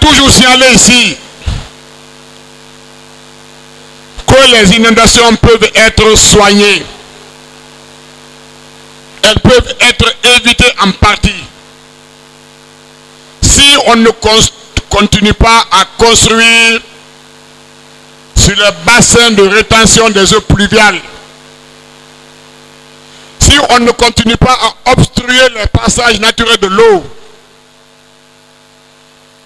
toujours signaler ici que les inondations peuvent être soignées. Elles peuvent être évitées en partie. Si on ne continue pas à construire sur le bassin de rétention des eaux pluviales, si on ne continue pas à obstruer les passages naturels de l'eau,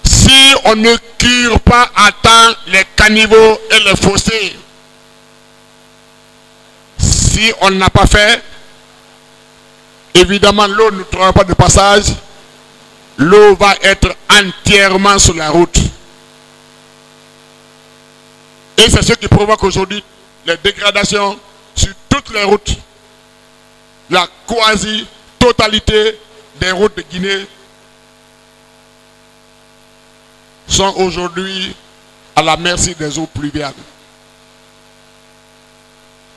si on ne cure pas à temps les caniveaux et les fossés, si on n'a pas fait, évidemment l'eau ne trouvera pas de passage, l'eau va être entièrement sur la route. Et c'est ce qui provoque aujourd'hui les dégradations sur toutes les routes. La quasi-totalité des routes de Guinée sont aujourd'hui à la merci des eaux pluviales.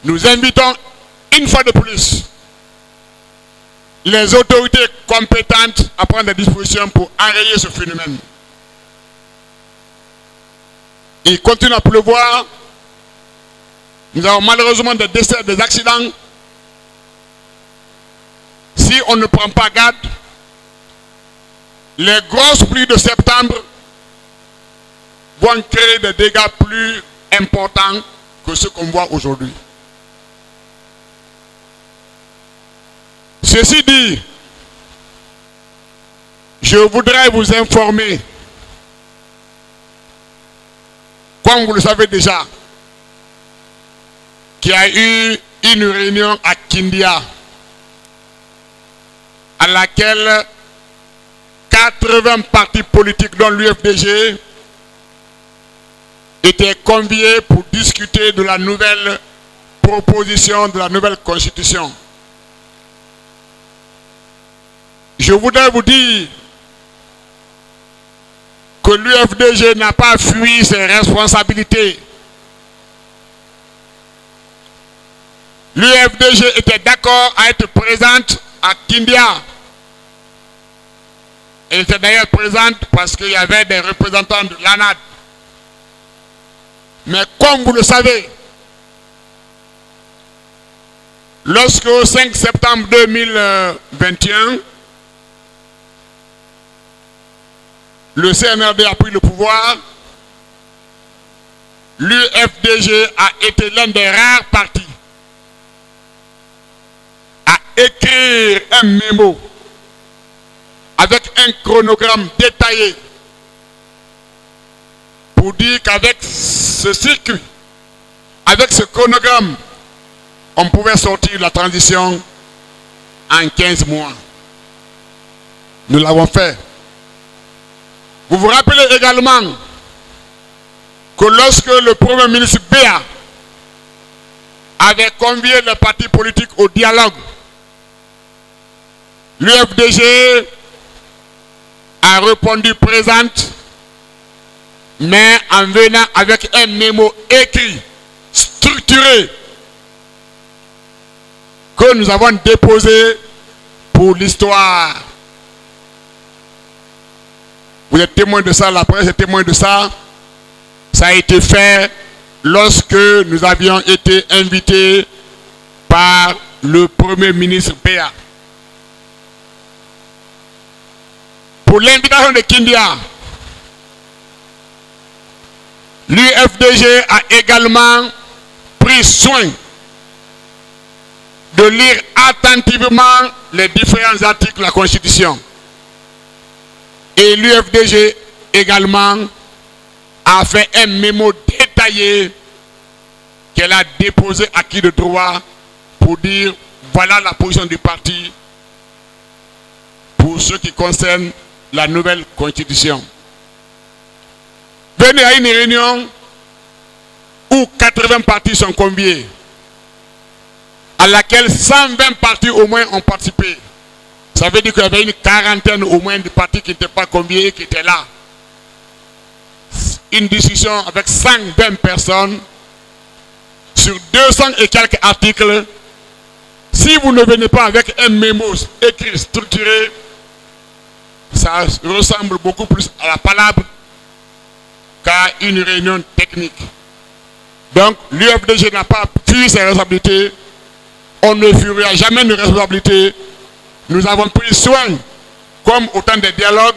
Nous invitons une fois de plus les autorités compétentes à prendre des dispositions pour enrayer ce phénomène. Il continue à pleuvoir. Nous avons malheureusement des décès, des accidents. Si on ne prend pas garde, les grosses pluies de septembre vont créer des dégâts plus importants que ceux qu'on voit aujourd'hui. Ceci dit, je voudrais vous informer, comme vous le savez déjà, qu'il y a eu une réunion à Kindia à laquelle 80 partis politiques dont l'UFDG étaient conviés pour discuter de la nouvelle proposition de la nouvelle constitution. Je voudrais vous dire que l'UFDG n'a pas fui ses responsabilités. L'UFDG était d'accord à être présente à Kindia. Elle était d'ailleurs présente parce qu'il y avait des représentants de l'ANAD. Mais comme vous le savez, lorsque au 5 septembre 2021, le CNRD a pris le pouvoir, l'UFDG a été l'un des rares partis à écrire un mémo avec un chronogramme détaillé pour dire qu'avec ce circuit, avec ce chronogramme, on pouvait sortir la transition en 15 mois. Nous l'avons fait. Vous vous rappelez également que lorsque le Premier ministre Béa avait convié les partis politiques au dialogue, l'UFDG a répondu présente, mais en venant avec un mémo écrit, structuré, que nous avons déposé pour l'histoire. Vous êtes témoin de ça, la presse est témoin de ça. Ça a été fait lorsque nous avions été invités par le Premier ministre Béa. Pour l'invitation de Kindia, l'UFDG a également pris soin de lire attentivement les différents articles de la Constitution. Et l'UFDG également a fait un mémo détaillé qu'elle a déposé à qui de droit pour dire voilà la position du parti pour ce qui concerne la nouvelle constitution. Venez à une réunion où 80 partis sont conviés, à laquelle 120 partis au moins ont participé. Ça veut dire qu'il y avait une quarantaine au moins de partis qui n'étaient pas conviés et qui étaient là. Une discussion avec 120 personnes sur 200 et quelques articles. Si vous ne venez pas avec un mémo écrit, structuré, ça ressemble beaucoup plus à la palabre a une réunion technique. Donc, l'UFDG n'a pas fui ses responsabilités. On ne fuira jamais nos responsabilités. Nous avons pris soin, comme au temps des dialogues,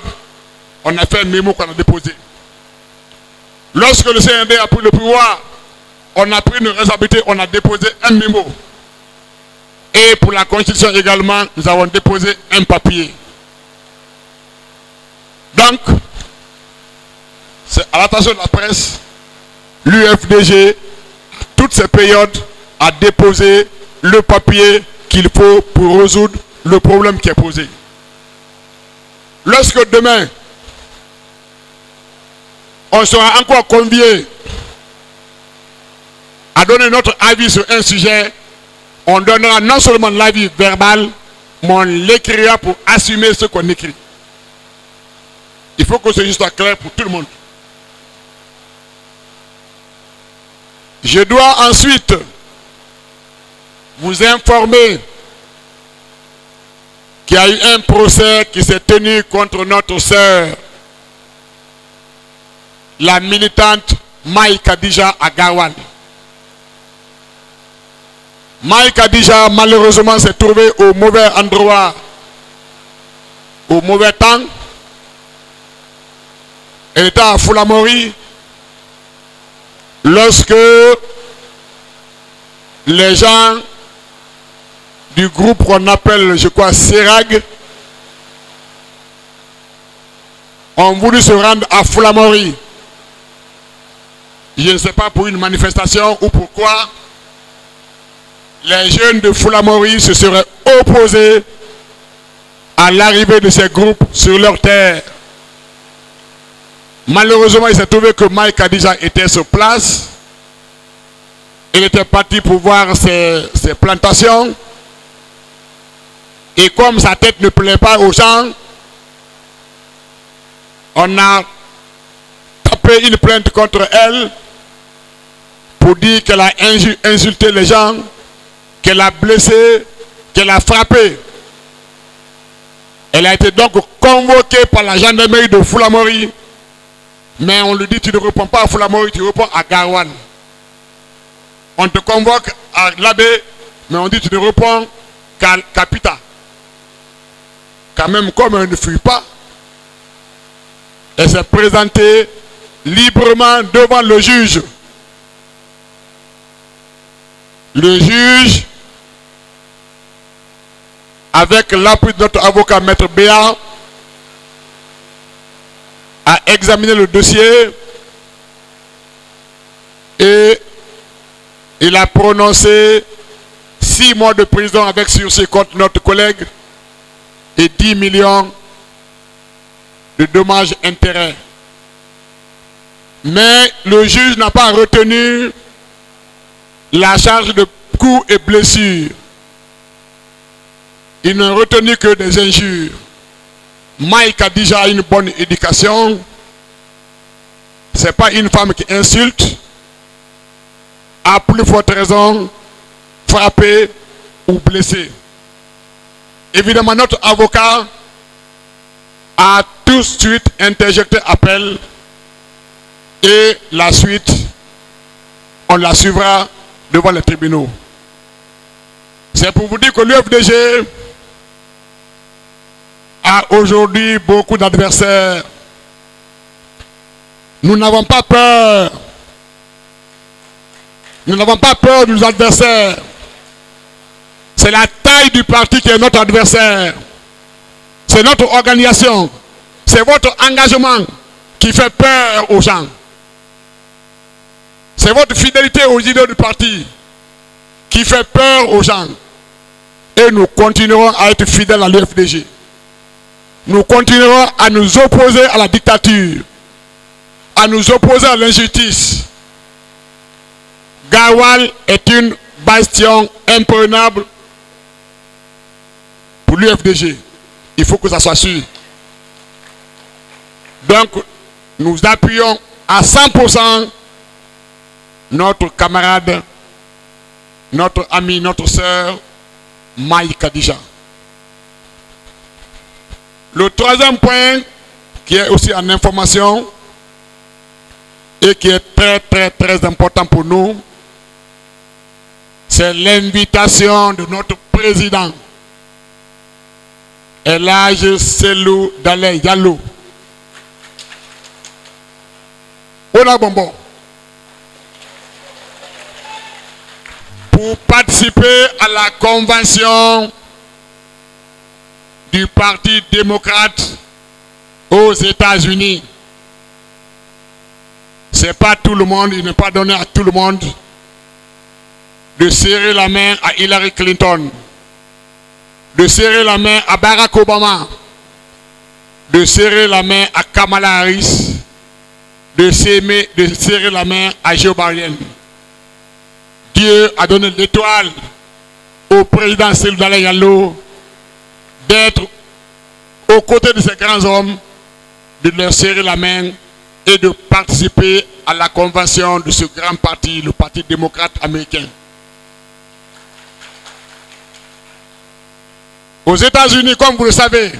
on a fait un mémo qu'on a déposé. Lorsque le CND a pris le pouvoir, on a pris nos responsabilités, on a déposé un mémo. Et pour la Constitution également, nous avons déposé un papier. Donc, c'est à l'attention de la presse, l'UFDG, toutes ces périodes, a déposé le papier qu'il faut pour résoudre le problème qui est posé. Lorsque demain, on sera encore convié à donner notre avis sur un sujet, on donnera non seulement l'avis verbal, mais on l'écrira pour assumer ce qu'on écrit. Il faut que ce soit clair pour tout le monde. Je dois ensuite vous informer qu'il y a eu un procès qui s'est tenu contre notre sœur, la militante Maï Kadija à Garouane. Maï Kadija, malheureusement, s'est trouvée au mauvais endroit, au mauvais temps. Elle était à Foulamori lorsque les gens du groupe qu'on appelle, je crois, CERAG, ont voulu se rendre à Foulamori. Je ne sais pas pour une manifestation ou pourquoi. Les jeunes de Foulamori se seraient opposés à l'arrivée de ces groupes sur leur terre. Malheureusement, il s'est trouvé que Maï Kadija était sur place. Il était parti pour voir ses plantations. Et comme sa tête ne plaît pas aux gens, on a tapé une plainte contre elle pour dire qu'elle a insulté les gens, qu'elle a blessé, qu'elle a frappé. Elle a été donc convoquée par la gendarmerie de Foulamori. Mais on lui dit, tu ne réponds pas à Foulamori, tu réponds à Garouane. On te convoque à l'abbé, mais on dit, tu ne réponds qu'à Capita. Quand même, comme elle ne fuit pas, elle s'est présentée librement devant le juge. Le juge, avec l'appui de notre avocat, Maître Béa, a examiné le dossier et il a prononcé 6 mois de prison avec sursis contre notre collègue et 10 millions de dommages-intérêts. Mais le juge n'a pas retenu la charge de coups et blessures. Il n'a retenu que des injures. Maï Kadija a une bonne éducation. Ce n'est pas une femme qui insulte. À plus forte raison, frappée ou blessée. Évidemment, notre avocat a tout de suite interjecté appel. Et la suite, on la suivra devant les tribunaux. C'est pour vous dire que l'UFDG a aujourd'hui beaucoup d'adversaires. Nous n'avons pas peur. Nous n'avons pas peur de nos adversaires. C'est la taille du parti qui est notre adversaire. C'est notre organisation. C'est votre engagement qui fait peur aux gens. C'est votre fidélité aux idées du parti qui fait peur aux gens. Et nous continuerons à être fidèles à l'UFDG. Nous continuerons à nous opposer à la dictature, à nous opposer à l'injustice. Garouane est une bastion imprenable pour l'UFDG. Il faut que ça soit sûr. Donc, nous appuyons à 100% notre camarade, notre ami, notre sœur, Maï Kadija. Le troisième point, qui est aussi en information, et qui est très important pour nous, c'est l'invitation de notre président, El Hadj Cellou Dalein Diallo. On a bonbon. Pour participer à la convention du Parti démocrate aux États-Unis. C'est pas tout le monde, il n'est pas donné à tout le monde de serrer la main à Hillary Clinton, de serrer la main à Barack Obama, de serrer la main à Kamala Harris, de serrer la main à Joe Biden. Dieu a donné l'étoile au président Cellou Dalein Diallo d'être aux côtés de ces grands hommes, de leur serrer la main et de participer à la convention de ce grand parti, le Parti démocrate américain. Aux États-Unis, comme vous le savez,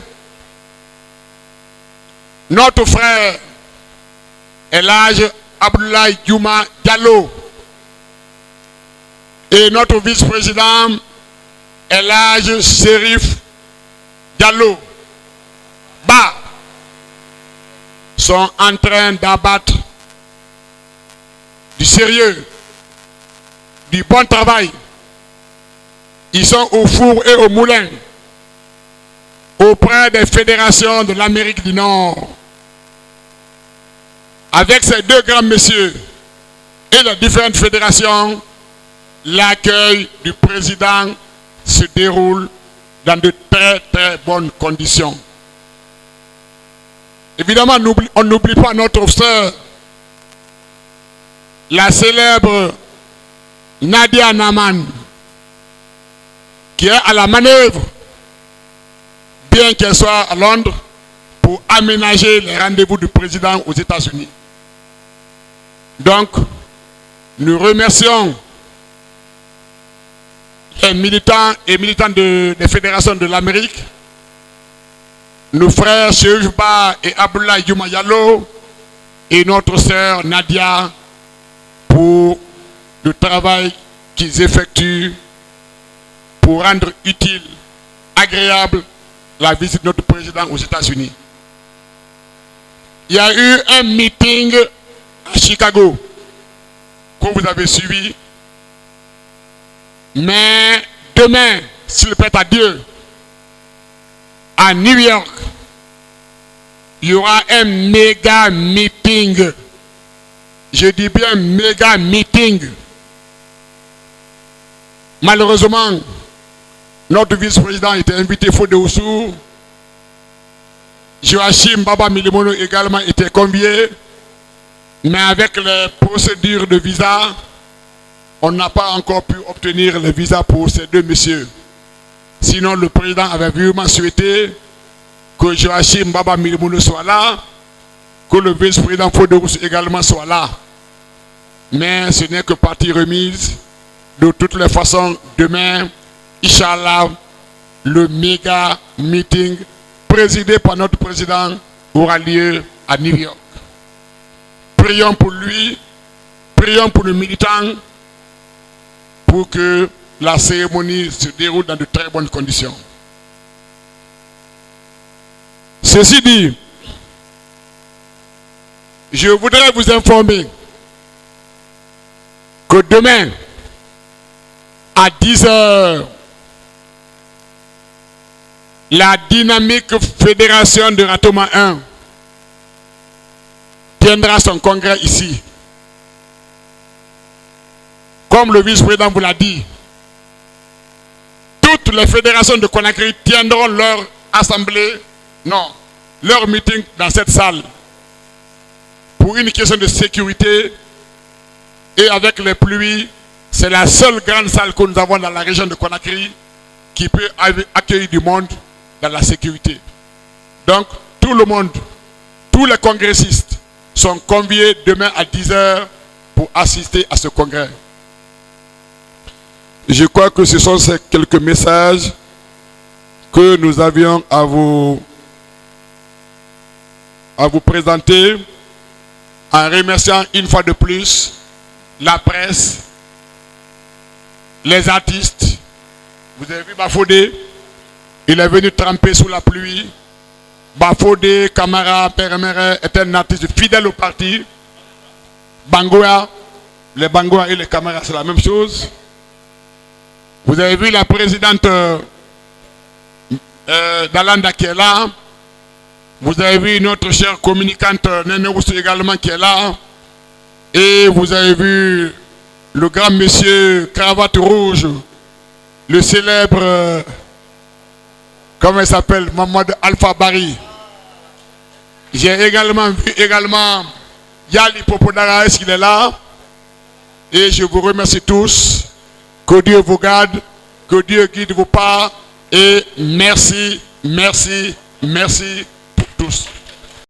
notre frère El Hadj Abdoulaye Diouma Diallo et notre vice-président El Hadj Chérif Diallo Bah sont en train d'abattre du sérieux, du bon travail. Ils sont au four et au moulin auprès des fédérations de l'Amérique du Nord. Avec ces deux grands messieurs et les différentes fédérations, l'accueil du président se déroule dans de très bonnes conditions. Évidemment, on n'oublie pas notre sœur, la célèbre Nadia Naman, qui est à la manœuvre, bien qu'elle soit à Londres, pour aménager les rendez-vous du président aux États-Unis. Donc, nous remercions les militants et militantes des fédérations de l'Amérique, nos frères Chérif Bah et Abdoulaye Diouma Diallo et notre sœur Nadia pour le travail qu'ils effectuent pour rendre utile, agréable la visite de notre président aux États-Unis. Il y a eu un meeting à Chicago que vous avez suivi, mais demain, s'il plaît à Dieu, à New York, il y aura un méga meeting. Je dis bien méga meeting. Malheureusement, notre vice-président était invité faute de Oussou. Joachim Baba Milimono également était convié. Mais avec les procédures de visa, on n'a pas encore pu obtenir le visa pour ces deux messieurs. Sinon, le président avait vraiment souhaité que Joachim Baba Milimono soit là, que le vice-président Fodorous également soit là. Mais ce n'est que partie remise. De toutes les façons, demain, Inch'Allah, le méga meeting présidé par notre président aura lieu à New York. Prions pour lui, prions pour les militants, pour que la cérémonie se déroule dans de très bonnes conditions. Ceci dit, je voudrais vous informer que demain, à 10h, la dynamique fédération de Ratoma 1 tiendra son congrès ici. Comme le vice-président vous l'a dit, toutes les fédérations de Conakry tiendront leur assemblée, non, leur meeting dans cette salle. Pour une question de sécurité et avec les pluies, c'est la seule grande salle que nous avons dans la région de Conakry qui peut accueillir du monde dans la sécurité. Donc, tout le monde, tous les congressistes sont conviés demain à 10h pour assister à ce congrès. Je crois que ce sont ces quelques messages que nous avions à vous présenter. en remerciant une fois de plus la presse, les artistes. Vous avez vu Bafodé, il est venu tremper sous la pluie. Bafodé, Camara, Peremere est un artiste fidèle au parti. Bangoua, les Bangoua et les Camara, c'est la même chose. Vous avez vu la présidente d'Alanda qui est là. Vous avez vu notre chère communicante Nene Roussou également qui est là. Et vous avez vu le grand monsieur cravate rouge, le célèbre, comment il s'appelle, Mamadou Alpha Bari. J'ai également vu Yali Popodara, est-ce qu'il est là? Et je vous remercie tous. Que Dieu vous garde, que Dieu guide vos pas. Et merci, merci, merci pour tous.